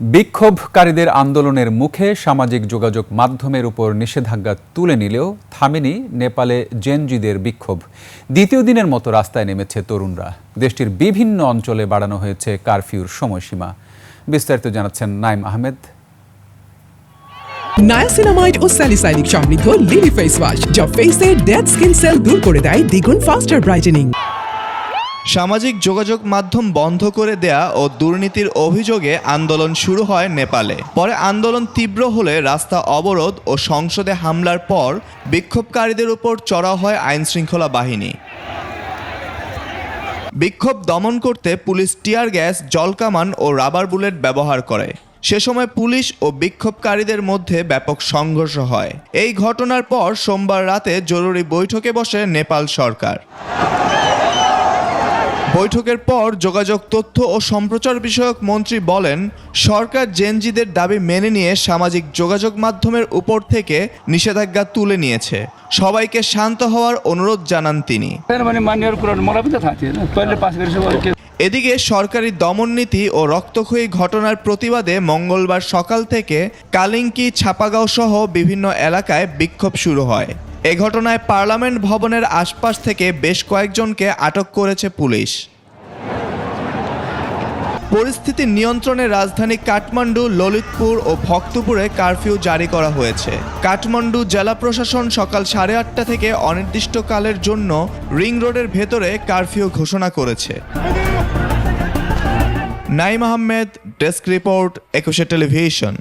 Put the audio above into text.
বিক্ষোভকারীদের আন্দোলনের মুখে সামাজিক যোগাযোগ মাধ্যমের উপর নিষেধাজ্ঞা তুলে নিলেও থামেনি নেপালে জেনজিদের বিক্ষোভ। দ্বিতীয় দিনের মতো রাস্তায় নেমেছে তরুণরা। দেশটির বিভিন্ন অঞ্চলে বাড়ানো হয়েছে কারফিউর সময়সীমা। বিস্তারিত জানাচ্ছেন নাইম আহমেদ। নায়াসিনামাইড ও স্যালিসাইলিক সমৃদ্ধ লিলি ফেস ওয়াশ যা ফেসের ডেড স্কিন সেল দূর করে দেয় দ্বিগুণ ফাস্টার ব্রাইটেনিং। সামাজিক যোগাযোগ মাধ্যম বন্ধ করে দেয়া ও দুর্নীতির অভিযোগে আন্দোলন শুরু হয় নেপালে। পরে আন্দোলন তীব্র হলে রাস্তা অবরোধ ও সংসদে হামলার পর বিক্ষোভকারীদের উপর চড়াও হয় আইনশৃঙ্খলা বাহিনী। বিক্ষোভ দমন করতে পুলিশ টিয়ার গ্যাস, জলকামান ও রাবার বুলেট ব্যবহার করে। সে সময় পুলিশ ও বিক্ষোভকারীদের মধ্যে ব্যাপক সংঘর্ষ হয়। এই ঘটনার পর সোমবার রাতে জরুরি বৈঠকে বসে নেপাল সরকার। বৈঠকের পর যোগাযোগ, তথ্য ও সম্প্রচার বিষয়ক মন্ত্রী বলেন, সরকার জেনজিদের দাবি মেনে নিয়ে সামাজিক যোগাযোগ মাধ্যমের উপর থেকে নিষেধাজ্ঞা তুলে নিয়েছে। সবাইকে শান্ত হওয়ার অনুরোধ জানান তিনি। এদিকে সরকারি দমননীতি ও রক্তক্ষয়ী ঘটনার প্রতিবাদে মঙ্গলবার সকাল থেকে কালিঙ্কি, ছাপাগাঁও সহ বিভিন্ন এলাকায় বিক্ষোভ শুরু হয়। এ ঘটনায় পার্লামেন্ট ভবনের আশপাশ থেকে বেশ কয়েকজনকে আটক করেছে পুলিশ। পরিস্থিতি নিয়ন্ত্রণে রাজধানী কাঠমান্ডু, ললিতপুর ও ভক্তপুরে কারফিউ জারি করা হয়েছে। কাঠমান্ডু জেলা প্রশাসন সকাল 8:30 থেকে অনির্দিষ্টকালের জন্য রিং রোডের ভেতরে কারফিউ ঘোষণা করেছে। Naim Ahmed, desk report, 21 television.